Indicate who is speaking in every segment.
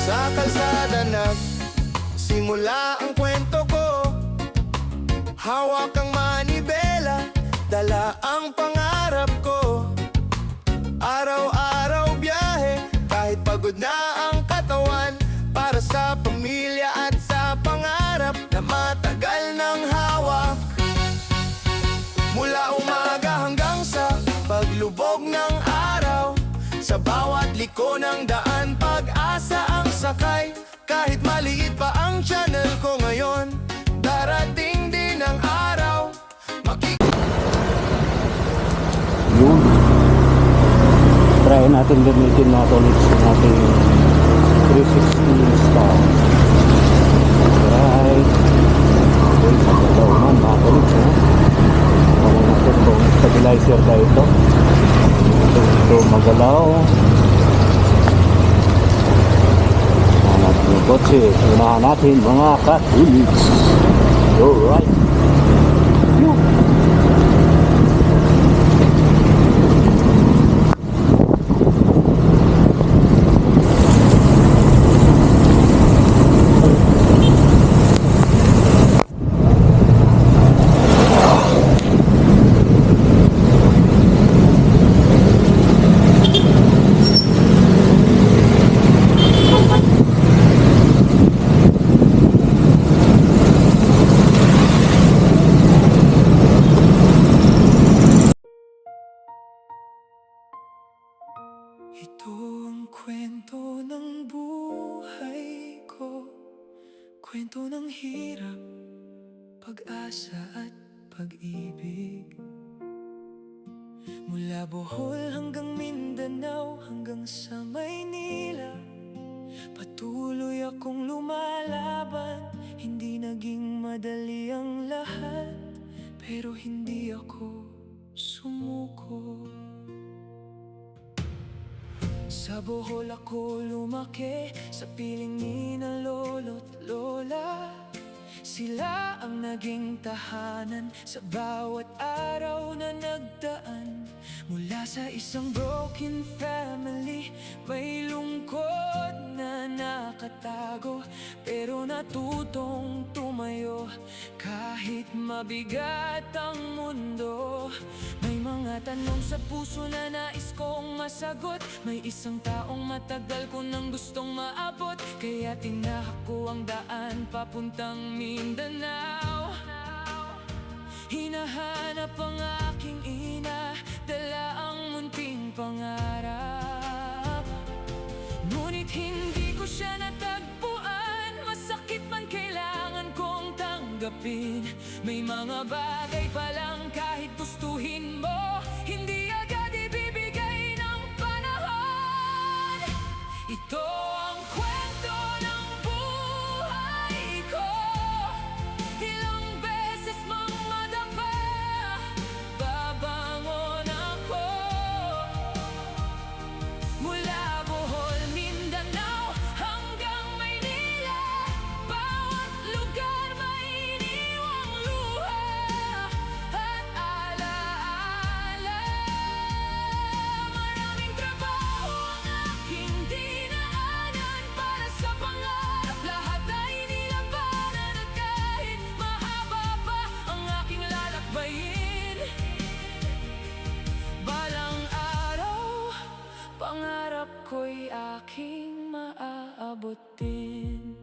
Speaker 1: Sa kalsada simula ang kwento ko. Hawak ang manibela, dala ang pangarap ko. Araw-araw biyahe, kahit pagod na ang katawan, para sa pamilya at sa pangarap na matagal ng hawak. Mula umaga hanggang sa paglubog ng araw, sa bawat liko ng daan, pag-asa ang sakay. Kahit maliit pa ang channel ko ngayon, darating din ang araw.
Speaker 2: Yun. Try natin gamitin mga tolits yung ating 360 star. Right. Okay, magalaw man mga tolits. Wala natin kung stabilizer na ito. Ito magalaw. Hanap yung kotse. Unahan natin mga katolits. Alright. Yun.
Speaker 1: Ito ang kwento ng buhay ko, kwento ng hirap, pag-asa at pag-ibig. Mula Bohol hanggang Mindanao, hanggang sa Maynila, patuloy akong lumalaban. Hindi naging madali ang lahat, pero hindi ako sumuko. Sa Bohol ako lumaki, sa piling ni na lolo't lola. Sila ang naging tahanan sa bawat araw na nagdaan. Mula sa isang broken family, may lungkot na nakatago, pero natutong tumayo kahit mabigat ang mundo. May mga tanong sa puso na nais kong masagot. May isang taong matagal ko nang gustong maabot, kaya tinahak ko ang daan papuntang Mindanao. Hinahanap ang aking ina, dala ang munting pangarap. Ngunit hindi ko siya natagpuan, masakit man kailangan kong tanggapin. May mga bagay pa lang kahit gustuhin mo, hindi agad ibibigay ng panahon. Ito ang kwento ng buhay ko. Ilang beses mang madapa, babangon ako. Mula Bohol, Mindanao hanggang Maynila, bawat lugar may iniwang luha at alaala. Maraming trabaho ang aking dinaanan para sa pangarap. Lahat ay nilabanan at kahit mahaba pa ang aking lalakbayin, balang araw, pangarap ko'y aking maaabotin.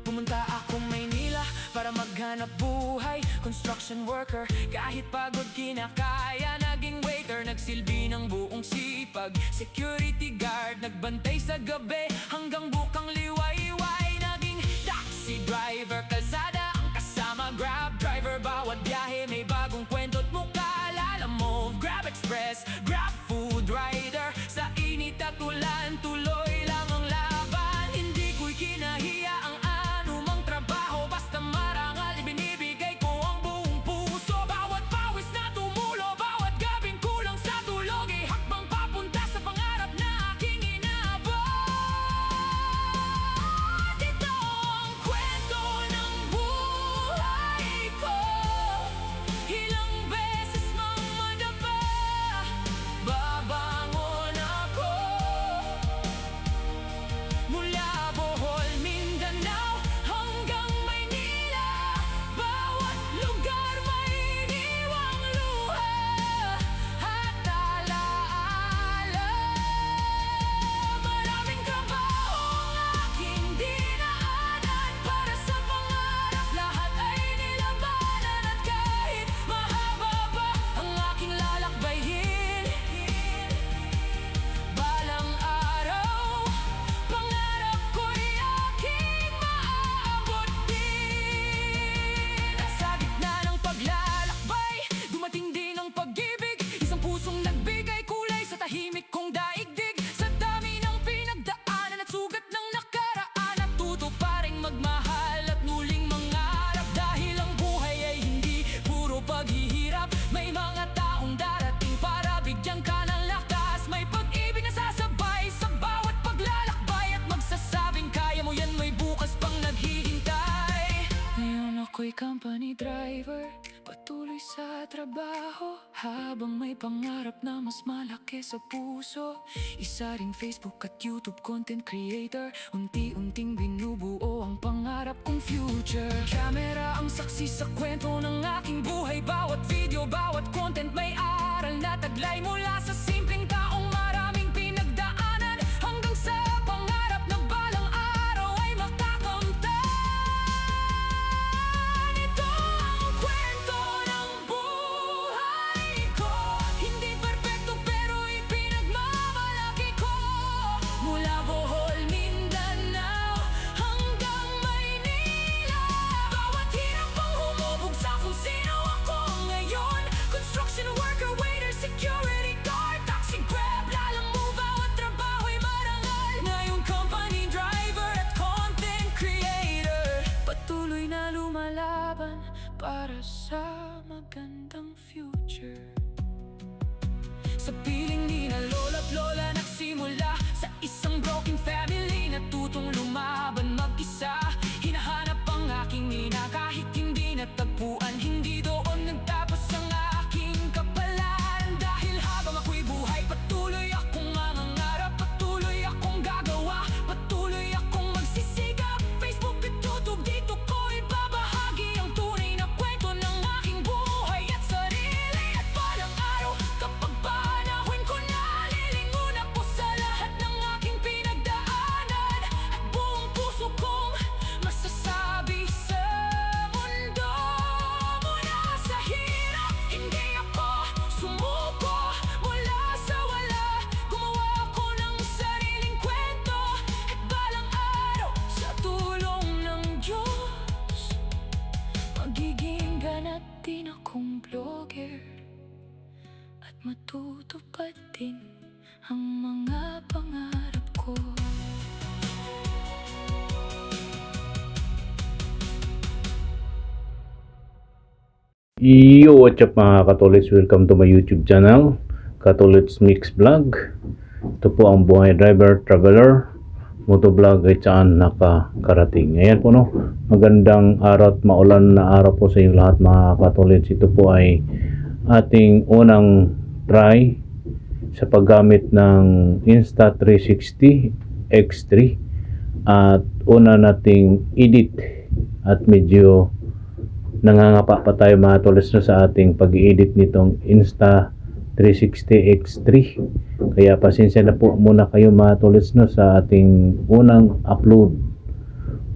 Speaker 1: Pumunta akong Maynila para maghanap buhay, construction worker. Kahit pagod kinakaya, naging waiter. Nagsilbi ng buong sipag, security guard. Nagbantay sa gabi hanggang bukang liwayway. Naging taxi driver, kalsada ang kasama, grab driver. Bawat biyahe may bagong kwento't mukha. Lalamove, Grab Express, Grab Food Rider. Sa init at ulan, tuloy lang ang laban. Hindi ko'y kinahiya ang anumang trabaho, basta marangal ibinibigay ko ang buong puso. Bawat pawis na tumulo, bawat gabing kulang sa tulog, ay hakbang papunta sa pangarap na aking inaabot. Ito ang kwento ng buhay. daigdig. Sa dami ng pinagdaanan at sugat ng nakaraan, natuto pa rin magmahal at muling mangarap. Dahil ang buhay ay hindi puro paghihirap, may mga taong darating para bigyan ka ng lakas. May pag-ibig na sasabay sa bawat paglalakbay, at magsasabing kaya mo yan, may bukas pang naghihintay. Ngayon ako'y company driver, patuloy sa trabaho, habang may pangarap na mas malaki sa puso. Isa ring Facebook at YouTube content creator, unti-unting binubuo ang pangarap kong future. Camera ang saksi sa kwento ng aking buhay, bawat video, bawat content may aral na taglay. Mula sa simpleng taong maraming pinagdaanan, hanggang sa pangarap na balang araw ay makakamtan. Ito ang kwento ng buhay ko, hindi perpekto pero ipinagmamalaki ko. Mula Bohol, Mindanao hanggang Maynila, bawat hirap ang humubog sa kung sino ako ngayon. Construction worker, waiter, security guard, taxi, grab, lalamove, bawat trabaho'y marangal. Ngayong company driver at content creator, patuloy na lumalaban para sa magandang future. Sa piling ni na lola't lola nagsimula, sa isang broken family natutong lumaban mag-isa. Hinahanap ang aking nina kahit hindi natagpuan, hindi doon nagtapos ang aking kapalaran. Dahil habang ako'y buhay, patuloy akong mangangarap, patuloy akong gagawa, patuloy akong magsisigap. Facebook at YouTube, dito ko ibabahagi ang tunay na kwento ng aking buhay at sarili. At balang araw, kapag panahon ko na, lilingon ako sa lahat ng aking pinagdaanan, at buong puso kong masasabi sa mundo. Mula sa hirap, hindi ako sumuko. Mula sa wala, gumawa ako ng sariling kwento. At balang araw, sa tulong ng Diyos, magiging ganap din akong vlogger, at matutupad din ang mga pangarap ko.
Speaker 2: Yo, what's up mga Katolits? Welcome to my YouTube channel, Katolits Mix Vlog. Ito po ang buhay driver, traveler, motovlog ay saan nakakarating. Ayan po no, magandang araw at maulan na araw po sa inyo lahat mga Katolits. Ito po ay ating unang try sa paggamit ng Insta360 X3, at una nating edit, at medyo nangangapa pa tayo mga Katolits no, sa ating pag-i-edit nitong Insta360 X3. Kaya pasensya na po muna kayo mga Katolits no, sa ating unang upload,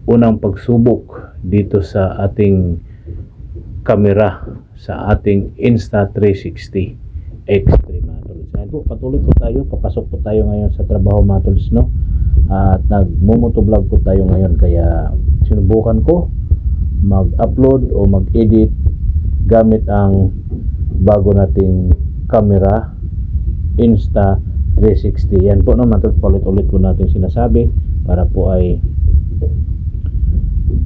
Speaker 2: unang pagsubok dito sa ating camera sa ating Insta360 X3 mga Katolits. Ayan po, patuloy po tayo, papasok po tayo ngayon sa trabaho mga Katolits no, at nagmumotovlog po tayo ngayon. Kaya sinubukan ko mag-upload o mag-edit gamit ang bago nating camera Insta360. Yan po naman, ulit-ulit po natin sinasabi para po ay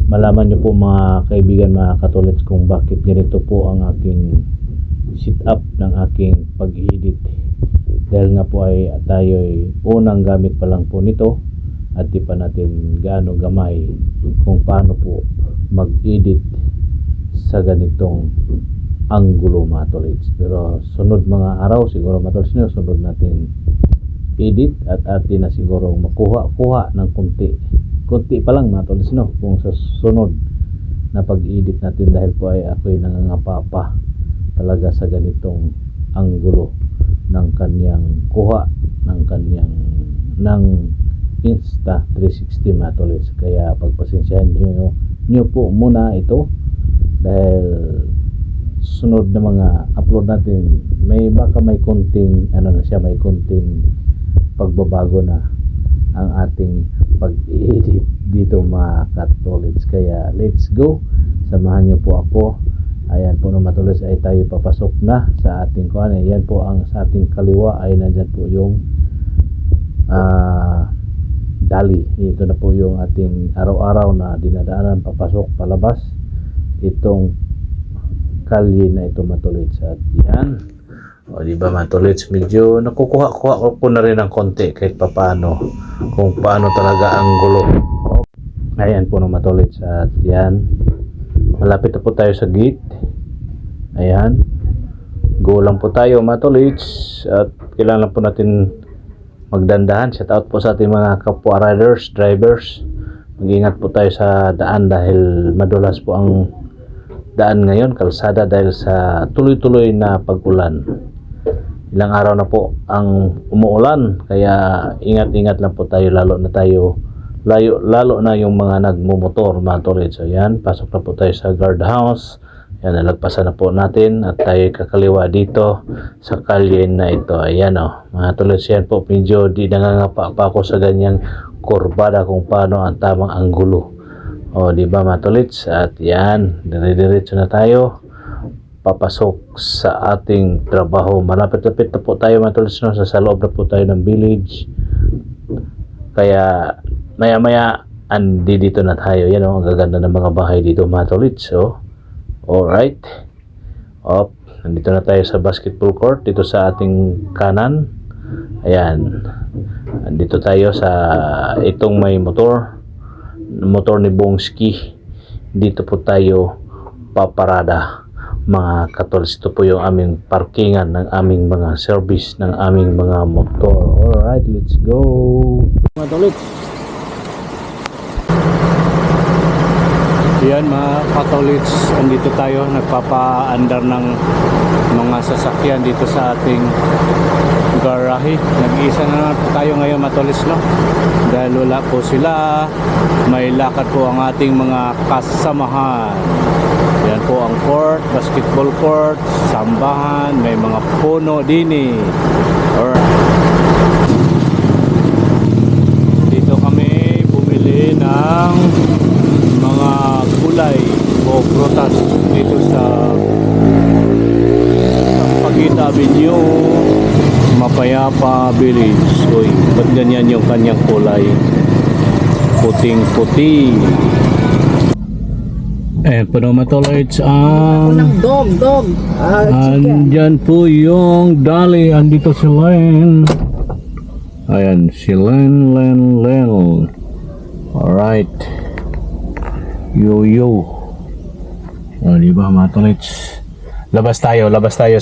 Speaker 2: malaman nyo po mga kaibigan, mga Katolits, kung bakit ganito po ang aking setup ng aking pag-edit. Dahil nga po ay tayo ay unang gamit pa lang po nito, at di pa natin gaano gamay kung paano po mag-edit sa ganitong anggulo mga Katolits. Pero sunod mga araw siguro mga Katolits nyo, sunod natin edit at atin na siguro makuha ng konti pa lang mga Katolits no, kung sa sunod na pag-edit natin. Dahil po ay ako'y nangangapa talaga sa ganitong anggulo ng kanyang kuha ng Insta360 mga Katolits. Kaya pagpasensyahan nyo po muna ito, dahil sunod na mga upload natin baka may konting may konting pagbabago na ang ating pag-edit dito mga Katolits. Kaya let's go, samahan nyo po ako. Ayan po mga Katolits, ay tayo papasok na sa ating kuhan. Ayan po ang sa ating kaliwa ay nandyan po yung Dali. Ito na po yung ating araw-araw na dinadaanan papasok palabas itong kalye na ito mga tolits. At yan, o di ba mga tolits, medyo nakukuha ko na rin ng konti kahit papaano kung paano talaga ang gulo. Ayan po mga tolits. At yan, malapit na po tayo sa gate. Ayan, go lang po tayo mga tolits. At kailangan po natin magdandahan. Shout out po sa ating mga kapwa riders, drivers. Mag-ingat po tayo sa daan dahil madulas po ang daan ngayon, kalsada, dahil sa tuloy-tuloy na pag-ulan. Ilang araw na po ang umuulan, kaya ingat-ingat lang po tayo, lalo na yung mga nagmumotor mga tolits. So yan, pasok na po tayo sa guardhouse. Yan, nalagpasan na po natin at tayo kakaliwa dito sa kalye na ito. Ayan mga tolits, yan po, medyo di nangangapa pa ako sa ganyang kurbada kung paano ang tamang anggulo. O di ba mga tolits? At yan, dire-diretso na tayo papasok sa ating trabaho. Malapit-lapit na po tayo mga tolits, no? Sa loob na po tayo ng village. Kaya maya-maya dito na tayo. Yan ang gaganda ng mga bahay dito mga tolits. So, alright. Nandito na tayo sa basketball court dito sa ating kanan. Ayan. Nandito tayo sa itong may motor ni Bongski. Dito po tayo paparada mga katolits. Ito po yung aming parkingan ng aming mga service ng aming mga motor. Alright, let's go mga katolits. Yan mga katolits, andito tayo nagpapaandar ng mga sasakyan dito sa ating garahe. Nag-iisa na po tayo ngayon mga katolits, no? Dahil wala po sila, may lakad po ang ating mga kasamahan. Yan po ang court, basketball court, sambahan, may mga puno din eh. Alright. Dito kami bumili ng mga gulay o prutas dito sa Pagita Avenue, Mapayapa Village. Uy, ba't ganyan yung kanyang kulay? Puting-puti. Po naman tolits ang
Speaker 3: dog.
Speaker 2: andyan po yung Dali. Andito si Len. Ayan, si Len. Alright. Yo. Di ba mga tolits? Labas tayo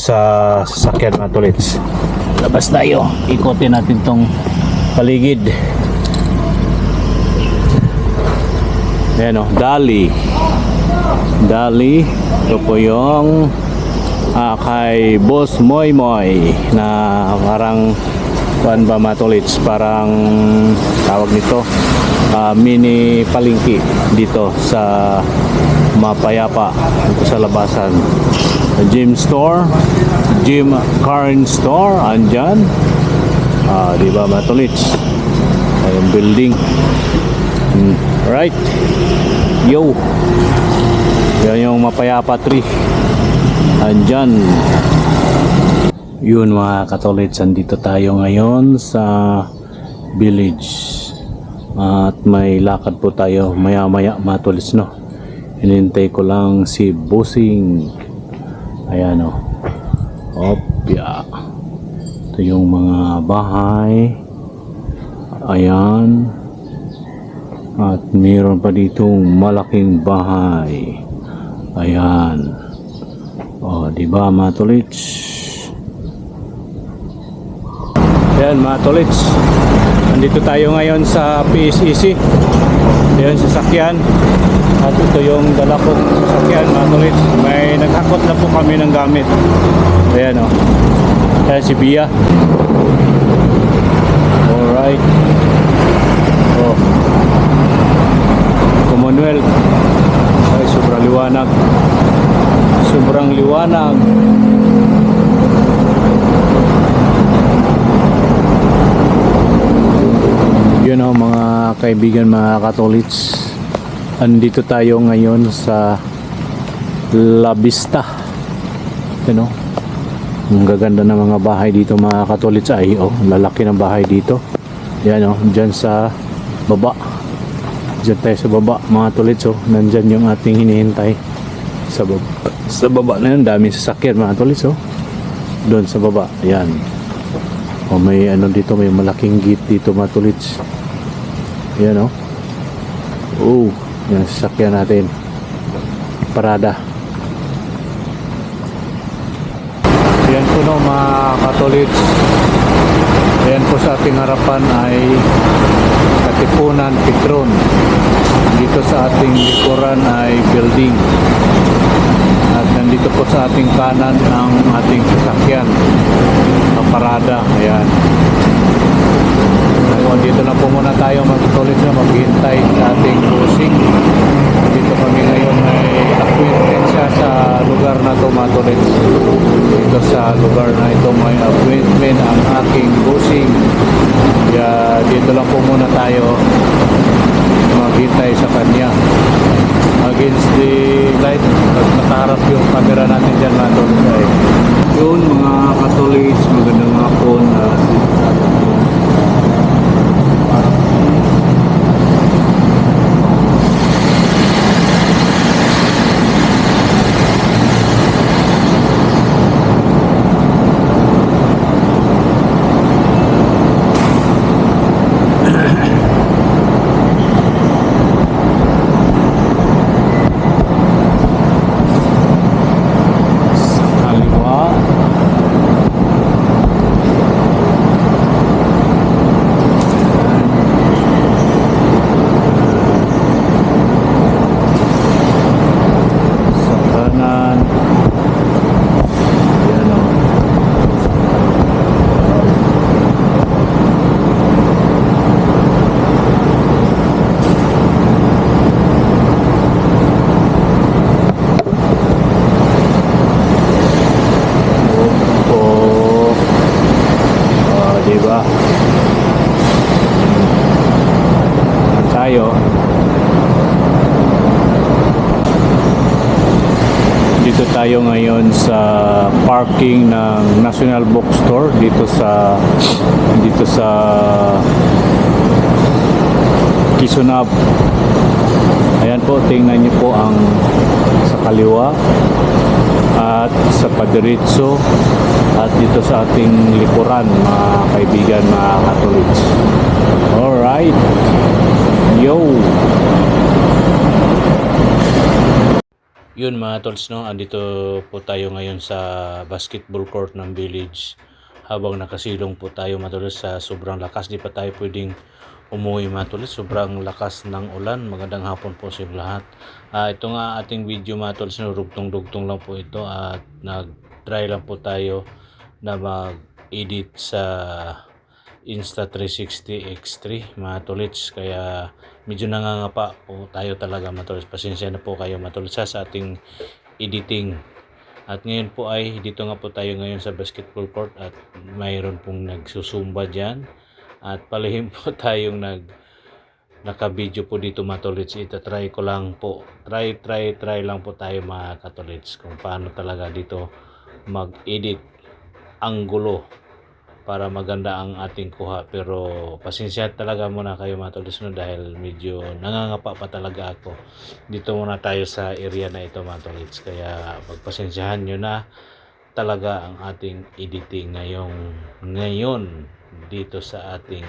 Speaker 2: sa sasakyan mga tolits. Labas tayo. Ikotin natin tong paligid. Ayan Dali. Ito po yung kay Boss Moy na parang kuan ba mga tolits, parang tawag nito mini palengke dito sa Mapayapa, dito sa labasan. Gym Karen Store andyan. Di ba mga tolits? Ayun building. Right. Yo. Yan yung Mapayapa 3. Andyan. Yun mga katolits, andito tayo ngayon sa village. At may lakad po tayo maya-maya mga tolits, no? Hinintay ko lang si Bossing. Ayan yeah. Ito yung mga bahay. Ayan. At mayroon pa ditong malaking bahay. Ayan. Di ba mga tolits? Ayan mga tolits. Nandito tayo ngayon sa PSEC. Ayan sasakyan. At ito yung dala kong sasakyan mga tolits. May naghakot na po kami ng gamit. Ayan Ayan si Bia. Alright. Commonwealth. Ay, sobrang liwanag. Yun mga kaibigan, mga katolits, andito tayo ngayon sa La Vista. Ang gaganda ng mga bahay dito mga katolits. Ay lalaki ng bahay dito. Yan o, dyan sa baba. Dyan tayo sa baba mga tolits. Oh. Nandyan yung ating hinihintay. Sa baba na yun, daming sasakyan mga tolits. Oh. Doon sa baba, yan. O may ano dito, may malaking gate dito mga tolits. Yan o. Oh, yan sasakyan natin. Parada. Yan po no mga katolits. Yan po sa ating harapan ay Katipunan Petron. Dito sa ating likuran ay building. At nandito po sa ating kanan ang ating sasakyan na parada. Ayan. So, dito na po muna tayo magtuloy na maghintay sa ating cruising. Dito kami ngayon ay appointment siya sa lugar na ito mga tolits. Dito sa lugar na ito may appointment ang aking cruising. Kaya dito lang po muna tayo maghintay sa kanya. Against the light, nakaharap yung camera natin dyan mga tolits. Yun mga katolits, magandang hapon. Tayo dito tayo ngayon sa parking ng National Bookstore dito sa Kisunab. Ayan po, tingnan niyo po ang sa kaliwa at sa padiretso at dito sa ating likuran mga kaibigan, mga katolits. Alright, yo! Yun mga tolts, no? Andito po tayo ngayon sa basketball court ng village habang nakasilong po tayo mga tolts sa sobrang lakas. Di pa tayo pwedeng umuwi mga tolts, sobrang lakas ng ulan. Magandang hapon po sa lahat. Ito nga ating video mga tolts, no? Rugtong-rugtong lang po ito at nag-try lang po tayo na mag-edit sa Insta360 X3 mga tolits, kaya medyo nangangapa po tayo talaga mga tolits. Pasensya na po kayo mga tolits sa ating editing. At ngayon po ay dito nga po tayo ngayon sa basketball court at mayroon pong nagsusumba dyan at palihim po tayong naka-video po dito mga tolits. Itatry ko lang po, try lang po tayo mga katolits kung paano talaga dito mag-edit anggulo para maganda ang ating kuha. Pero pasensya talaga muna kayo mga tolits, no, dahil medyo nangangapa pa talaga ako. Dito muna tayo sa area na ito mga tolits, kaya pagpasensyahan nyo na talaga ang ating editing ngayon dito sa ating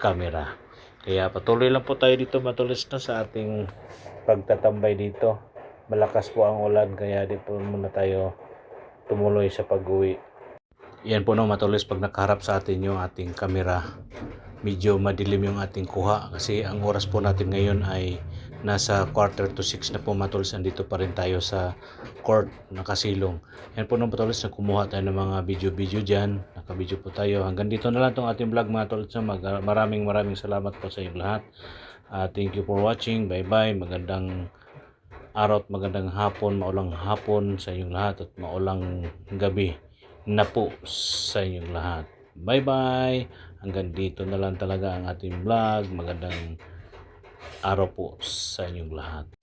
Speaker 2: camera. Kaya patuloy lang po tayo dito mga tolits, no, sa ating pagtatambay dito. Malakas po ang ulan kaya di po muna tayo tumuloy sa pag-uwi. Yan po no mga tolits, pag nakaharap sa atin yung ating camera, medyo madilim yung ating kuha kasi ang oras po natin ngayon ay nasa 5:45 na po mga tolits. Andito pa rin tayo sa court nakasilong. Yan po no mga tolits, na kumuha tayo ng mga video dyan, naka-video po tayo. Hanggang dito na lang itong ating vlog mga tolits. Maraming salamat po sa inyong lahat. Thank you for watching. Bye bye. Magandang araw at magandang hapon, maulang hapon sa inyong lahat at maulang gabi na po sa inyong lahat. Bye bye. Hanggang dito na lang talaga ang ating vlog. Magandang araw po sa inyong lahat.